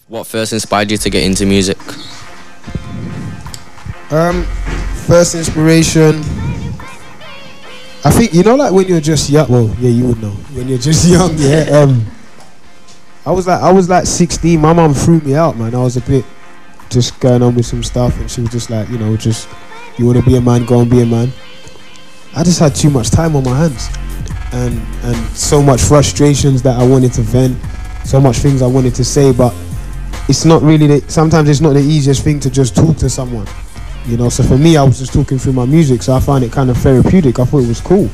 What first inspired you to get into music? First inspiration, I think, you know, like when you're just young. Well, yeah, you would know when you're just young. Yeah. I was like 16. My mum threw me out, man. I was a bit just going on with some stuff, and she was just like, you know, just, you want to be a man, go and be a man. I just had too much time on my hands, and so much frustrations that I wanted to vent, so much things I wanted to say, but it's not really sometimes it's not the easiest thing to just talk to someone, you know. So for me, I was just talking through my music, so I found it kind of therapeutic. I thought it was cool,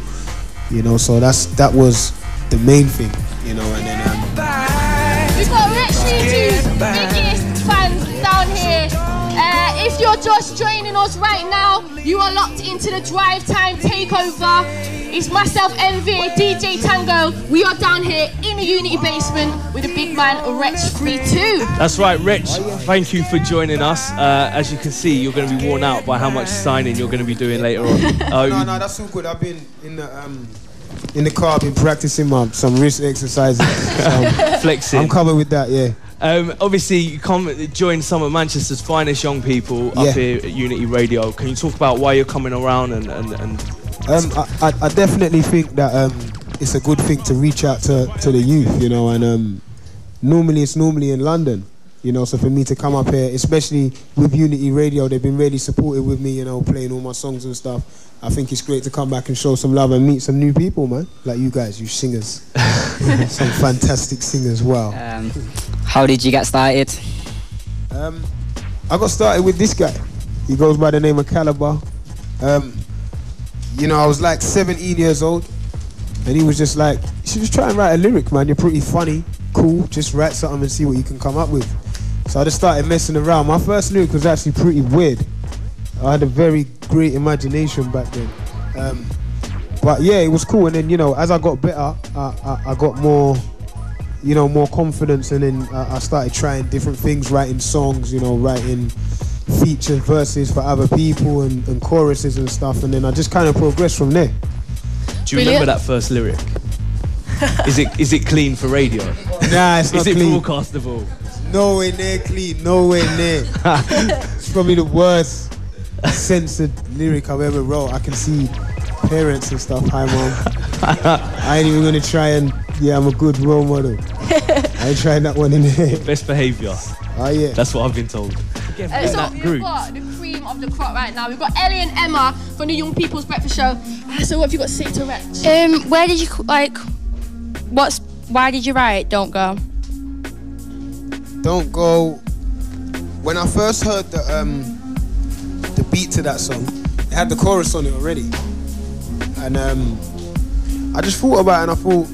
you know. So that was the main thing, you know. And then we've got Wretch's biggest fans down here. If you're just joining us right now, you are locked into the Drive Time Takeover. It's myself, Envy, DJ Tango. We are down here in the Unity basement with the big man, Wretch 32. That's right, Wretch. Thank you for joining us. As you can see, you're going to be worn out by how much signing you're going to be doing later on. No, that's all good. I've been in the car. I've been practicing some wrist exercises. Flexing. I'm covered with that, yeah. Obviously, you come join some of Manchester's finest young people up here at Unity Radio. Can you talk about why you're coming around and I definitely think that it's a good thing to reach out to the youth, you know, and normally in London, you know, so for me to come up here, especially with Unity Radio, they've been really supportive with me, you know, playing all my songs and stuff. I think it's great to come back and show some love and meet some new people, man, like you guys, you singers. Some fantastic singers. Wow. How did you get started? I got started with this guy. He goes by the name of Caliber. You know, I was like 17 years old, and he was just like, you should just try and write a lyric, man. You're pretty funny, cool, just write something and see what you can come up with. So I just started messing around. My first lyric was actually pretty weird. I had a very great imagination back then. But yeah, it was cool. And then, you know, as I got better, I got more, you know, more confidence. And then I started trying different things, writing songs, you know, writing featured verses for other people and choruses and stuff. And then I just kind of progressed from there. Do you remember that first lyric? Is it clean for radio? Nah, it's not clean. Is it broadcastable? Nowhere near clean, nowhere near. It's probably the worst censored lyric I've ever wrote. I can see parents and stuff. Hi, Mom. I ain't even gonna try and, yeah, I'm a good role model. I ain't trying that one in there. Best behaviour. Oh, yeah. That's what I've been told. So we've got the cream of the crop right now. We've got Ellie and Emma from the Young People's Breakfast Show. So what have you got to say to Wretch? Where did you, like, why did you write Don't Go? Don't Go. When I first heard the beat to that song, it had the chorus on it already. And I just thought about it, and I thought,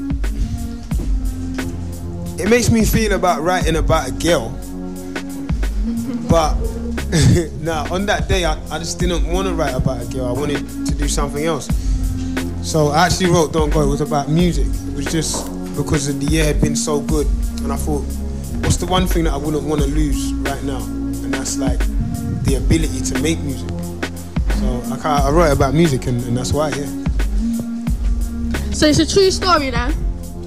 it makes me feel about writing about a girl. But nah, on that day, I just didn't want to write about a girl. I wanted to do something else. So I actually wrote Don't Go. It was about music. It was just because the year had been so good. And I thought, what's the one thing that I wouldn't want to lose right now? And that's like the ability to make music. So I wrote about music, and that's why, yeah. So it's a true story then?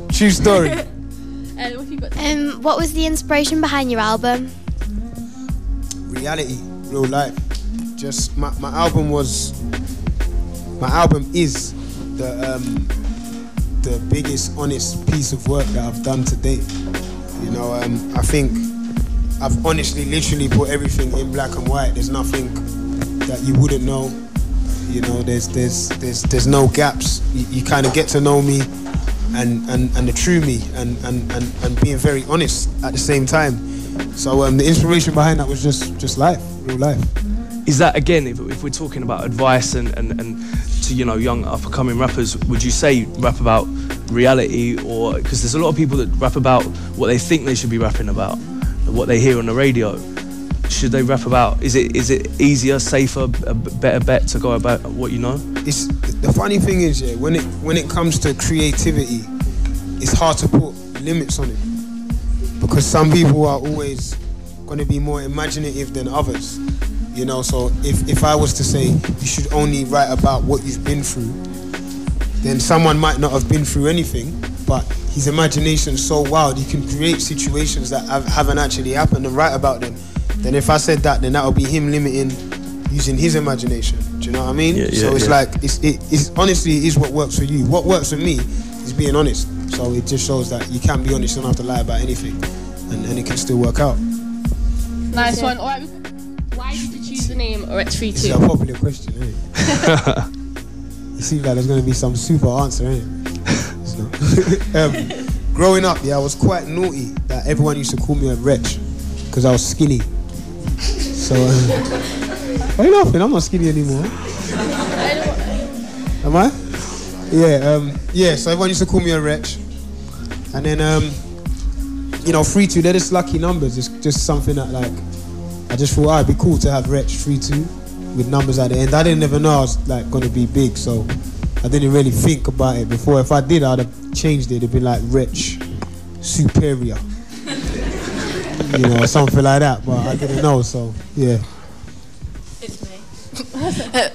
True story. What have you got? What was the inspiration behind your album? Reality, real life. Just my album is the biggest honest piece of work that I've done to date. You know, I think I've honestly, literally put everything in black and white. There's nothing that you wouldn't know. You know, there's no gaps. You kind of get to know me and the true me and being very honest at the same time. So the inspiration behind that was just life, real life. Is that, again, if we're talking about advice and to, you know, young up-and-coming rappers, would you say rap about reality, or because there's a lot of people that rap about what they think they should be rapping about, what they hear on the radio? Should they rap about, is it easier, safer, a better bet to go about what you know? It's the funny thing is, yeah, when it comes to creativity, it's hard to put limits on it, because some people are always going to be more imaginative than others. You know, so if I was to say you should only write about what you've been through, then someone might not have been through anything, but his imagination's so wild, he can create situations that haven't actually happened and write about them. Then if I said that, then that would be him limiting using his imagination. Do you know what I mean? So it's like, it's honestly, it is what works for you. What works for me is being honest. So it just shows that you can be honest, you don't have to lie about anything, and it can still work out. Nice one. All right. Why did you choose the name Wretch 32? It's a popular question, isn't it? It seems like there's going to be some super answer, ain't it? It's not. Growing up, I was quite naughty. That everyone used to call me a wretch because I was skinny. So, why are you laughing? I'm not skinny anymore. Am I? Yeah. So everyone used to call me a wretch, and then 32. They're just lucky numbers. It's just something that like I just thought it'd be cool to have Wretch 32 with numbers at the end. I didn't ever know I was like gonna be big, so I didn't really think about it before. If I did, I'd have changed it. It'd be like Wretch Superior, or something like that. But I didn't know, so yeah. It's me.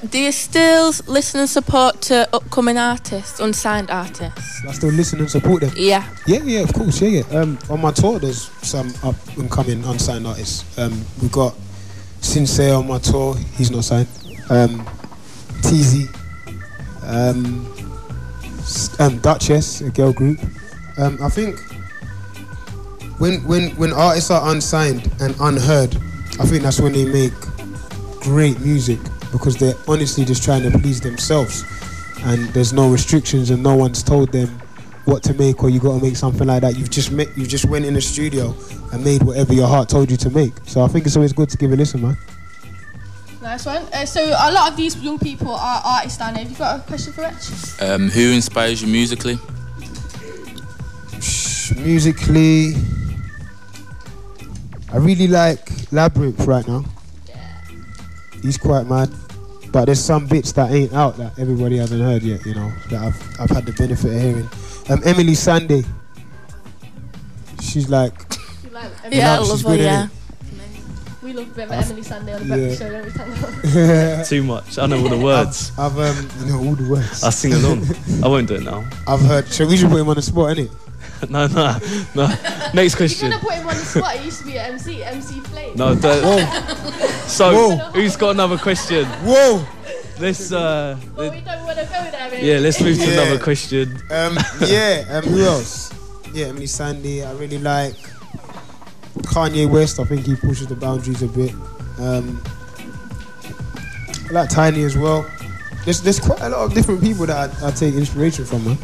Do you still listen and support to upcoming artists, unsigned artists? I still listen and support them. Yeah. Yeah, of course, yeah. On my tour, there's some up and coming unsigned artists. We got Sincere on my tour. He's not signed. TZ. Duchess, a girl group. I think when artists are unsigned and unheard, I think that's when they make great music, because they're honestly just trying to please themselves, and there's no restrictions and no one's told them what to make, or you got to make something like that. You just went in the studio and made whatever your heart told you to make. So I think it's always good to give a listen, man. Nice one. So a lot of these young people are artists down there. Have you got a question for Wretch? Who inspires you musically? Musically, I really like Labyrinth right now. He's quite mad, but there's some bits that ain't out that everybody hasn't heard yet, that I've had the benefit of hearing. Emily Sunday, she's like, I love her, yeah. We love a bit of Emily Sunday on the breakfast show, don't we? Too much. I know all the words. I've all the words. I sing along. I won't do it now. I've heard. So we should put him on the spot, innit? No. Next question. You're gonna put him on the spot. He used to be an MC Flame. No, so who's got another question? Whoa. Let's we don't want to go there. Really. Yeah, let's move to another question. Who else? Yeah, Emily Sandy. I really like Kanye West. I think he pushes the boundaries a bit. I like Tiny as well. There's quite a lot of different people that I take inspiration from, man.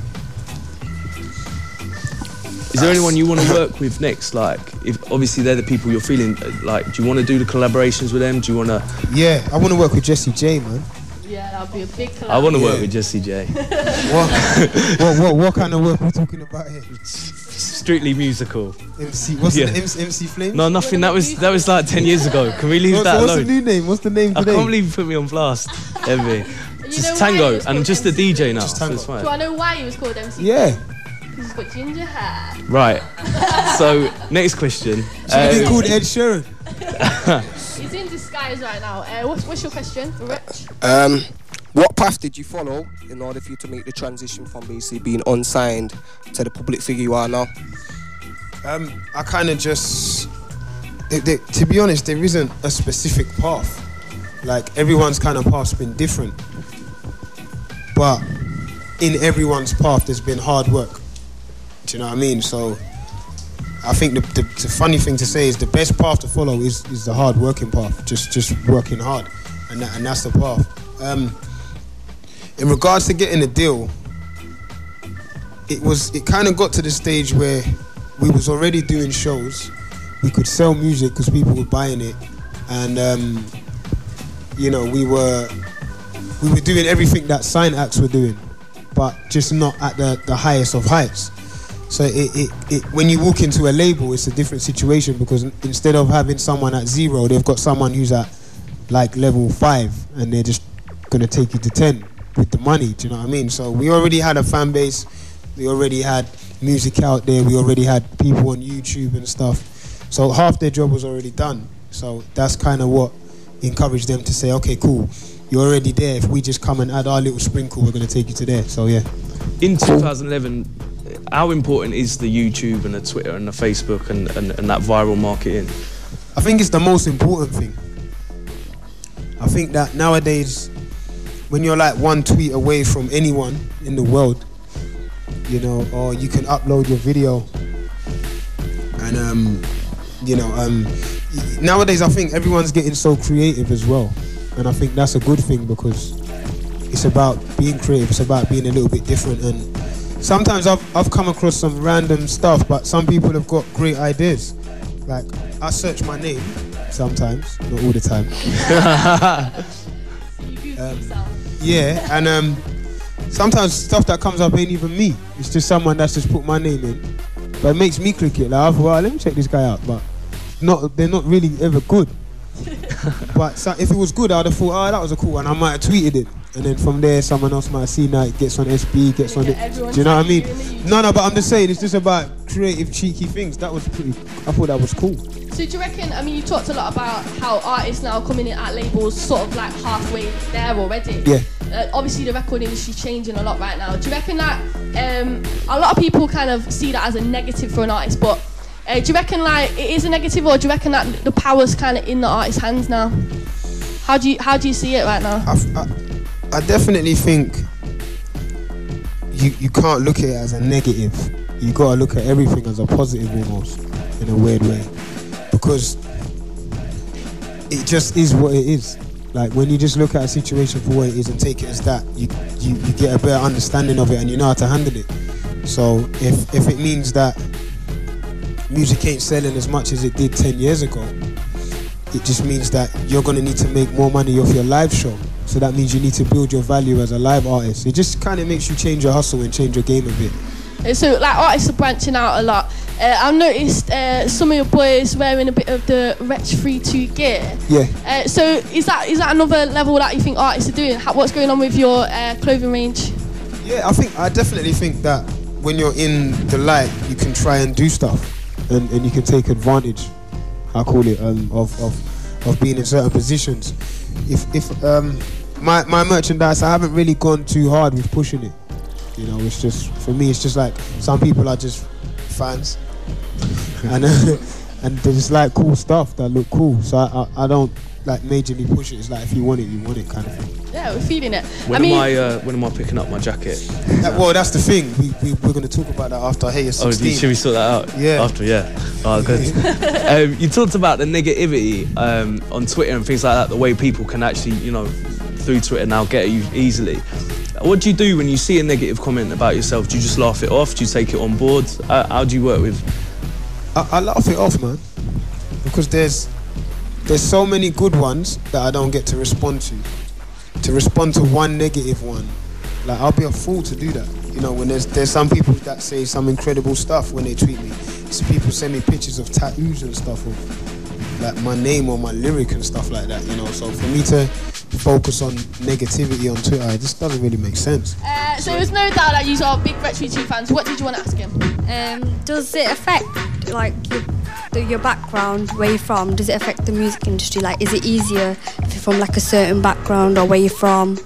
Is there anyone you want to work with next? Like, if obviously they're the people you're feeling like, do you want to do the collaborations with them? Do you want to? Yeah, I want to work with Jessie J, man. Yeah, that'd be a big collab. I want to work with Jessie J. What kind of work are we talking about here? Strictly musical. MC, what's the MC Flames? No, nothing. That was like 10 years ago. Can we leave that alone? What's the new name? What's the name today? I can't believe you put me on blast, Evie. Just Tango, and just the DJ now. So it's fine. Do I know why he was called MC? Yeah. Because he's got ginger hair. Right. So next question. Should be called Ed Sheeran. He's in disguise right now. What's your question, Wretch? What path did you follow in order for you to make the transition from basically being unsigned to the public figure you are now? I kind of just, to be honest, there isn't a specific path. Like, everyone's kind of path's been different, but in everyone's path there's been hard work. Do you know what I mean? So I think the funny thing to say is the best path to follow is the hard working path. Just working hard, and that's the path. In regards to getting a deal, it kind of got to the stage where we was already doing shows. We could sell music because people were buying it, and we were doing everything that sign acts were doing, but just not at the highest of heights. So when you walk into a label, it's a different situation, because instead of having someone at 0, they've got someone who's at like level 5, and they're just gonna take you to 10 with the money. Do you know what I mean? So we already had a fan base, we already had music out there, we already had people on YouTube and stuff. So half their job was already done. So that's kind of what encouraged them to say, okay, cool, you're already there. If we just come and add our little sprinkle, we're gonna take you to there. So yeah. In 2011. how important is the YouTube and the Twitter and the Facebook and that viral marketing? I think it's the most important thing. I think that nowadays, when you're like one tweet away from anyone in the world, you know, or you can upload your video, and nowadays I think everyone's getting so creative as well, and I think that's a good thing because it's about being creative. It's about being a little bit different, and sometimes I've come across some random stuff, but some people have got great ideas. Like I search my name sometimes, not all the time. Yeah, and sometimes stuff that comes up ain't even me. It's just someone that's just put my name in, but it makes me click it. Like, well, let me check this guy out, but they're not really ever good. But if it was good, I'd have thought, oh, that was a cool one. I might have tweeted it, and then from there, someone else might have seen that. It gets on SB, gets on it. Do you know what I mean? No, but I'm just saying, it's just about creative, cheeky things. That was pretty. I thought that was cool. So do you reckon? I mean, you talked a lot about how artists now coming in at labels, sort of like halfway there already. Yeah. Obviously, the record industry's changing a lot right now. Do you reckon that a lot of people kind of see that as a negative for an artist, but do you reckon like it is a negative, or do you reckon that the power's kind of in the artist's hands now? How do you see it right now? I definitely think you can't look at it as a negative. You gotta look at everything as a positive almost, in a weird way, because it just is what it is. Like when you just look at a situation for what it is and take it as that, you get a better understanding of it and you know how to handle it. So if it means that music ain't selling as much as it did 10 years ago, it just means that you're gonna need to make more money off your live show. So that means you need to build your value as a live artist. It just kind of makes you change your hustle and change your game a bit. So like artists are branching out a lot. I've noticed some of your boys wearing a bit of the Wretch 3-2 gear. Yeah. So is that another level that you think artists are doing? What's going on with your clothing range? Yeah, I definitely think that when you're in the light, you can try and do stuff, and you can take advantage. I call it of being in certain positions. If my merchandise, I haven't really gone too hard with pushing it. You know, it's just, for me, it's just like some people are just fans, and they just like cool stuff that look cool. So I don't like majorly push it. It's like if you want it, you want it, kind of thing. Yeah, we're feeling it. When am I picking up my jacket? Well, that's the thing. We're going to talk about that after Hey You're 16. Oh, should we sort that out? Yeah. After, yeah. Oh, good. You talked about the negativity on Twitter and things like that, the way people can actually, you know, through Twitter now get at you easily. What do you do when you see a negative comment about yourself? Do you just laugh it off? Do you take it on board? How do you work with? I laugh it off, man, because there's so many good ones that I don't get to respond to. To respond to one negative one, like I'll be a fool to do that. You know, when there's some people that say some incredible stuff when they tweet me. So people send me pictures of tattoos and stuff of like my name or my lyric and stuff like that. You know, so for me to focus on negativity on Twitter, it just doesn't really make sense. So there's no doubt that you are big Wretch 3-2 fans. What did you want to ask him? Does it affect like your background, where you're from? Does it affect the music industry? Like, is it easier if you're from like a certain background or where you're from?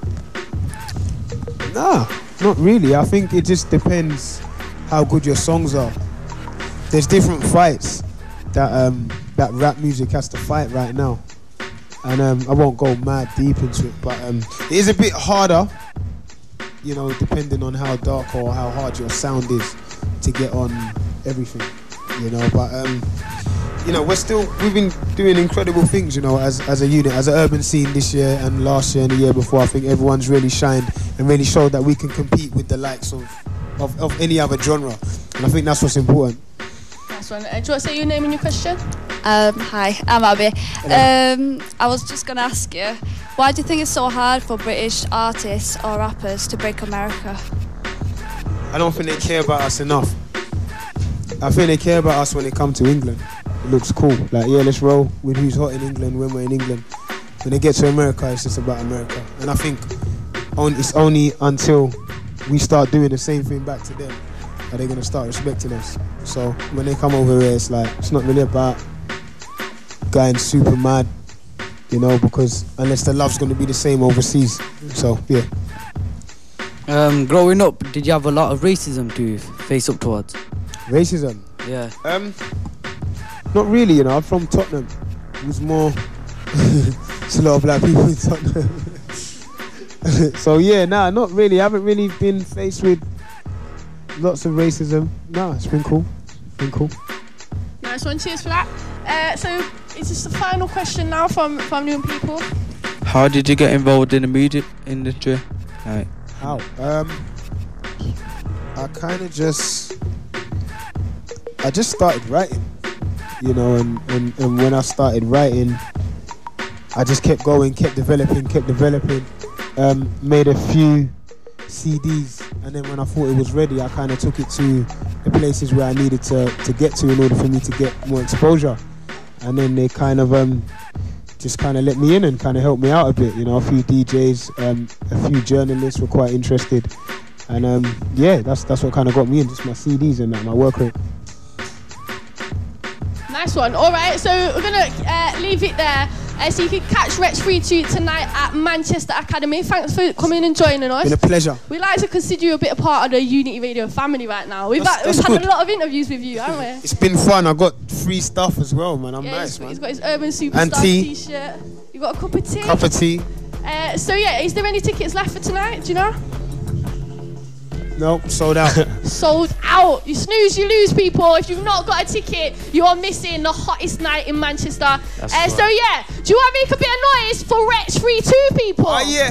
Nah, not really. I think it just depends how good your songs are. There's different fights that rap music has to fight right now, and I won't go mad deep into it, but it is a bit harder, you know, depending on how dark or how hard your sound is to get on everything, you know. But you know, we've been doing incredible things, you know, as a unit, as an urban scene this year and last year and the year before. I think everyone's really shined and really showed that we can compete with the likes of any other genre, and I think that's what's important. Nice one. Do you want to say your name and your question? Hi, I'm Abby. I was just going to ask you, why do you think it's so hard for British artists or rappers to break America? I don't think they care about us enough. I think they care about us when they come to England. It looks cool. Like, yeah, let's roll with who's hot in England when we're in England. When they get to America, it's just about America. And I think it's only until we start doing the same thing back to them that they're going to start respecting us. So when they come over here, it's like, it's not really about going super mad, you know, because unless the love's going to be the same overseas. So, yeah. Growing up, did you have a lot of racism to face up towards? Racism. Yeah. Not really, you know. I'm from Tottenham. It was more. It's a lot of black people in Tottenham. So yeah, nah, not really. I haven't really been faced with lots of racism. Nah, it's been cool. Nice one, cheers for that. So it's just the final question now from new people. How did you get involved in the music industry? Like, how? I kind of just started writing, you know, and when I started writing, I just kept going, kept developing. Made a few CDs, and then when I thought it was ready, I kind of took it to the places where I needed to get to in order for me to get more exposure. And then they kind of just kind of let me in and kind of helped me out a bit. You know, a few DJs, a few journalists were quite interested, and yeah, that's what kind of got me in, just my CDs and my work rate. Nice one. All right, so we're gonna leave it there. So you can catch Wretch 3-2 tonight at Manchester Academy. Thanks for coming and joining us. Been a pleasure. We like to consider you a bit a part of the Unity Radio family right now. We've had a lot of interviews with you, haven't we? It's been fun. I got free stuff as well, man. I'm nice, man. He's got his Urban Superstar t-shirt. You got a cup of tea. So yeah, is there any tickets left for tonight? Do you know? Nope, sold out. Sold out. You snooze, you lose, people. If you've not got a ticket, you are missing the hottest night in Manchester. So yeah, do you want to make a bit of noise for Wretch 3-2, people? Oh yeah.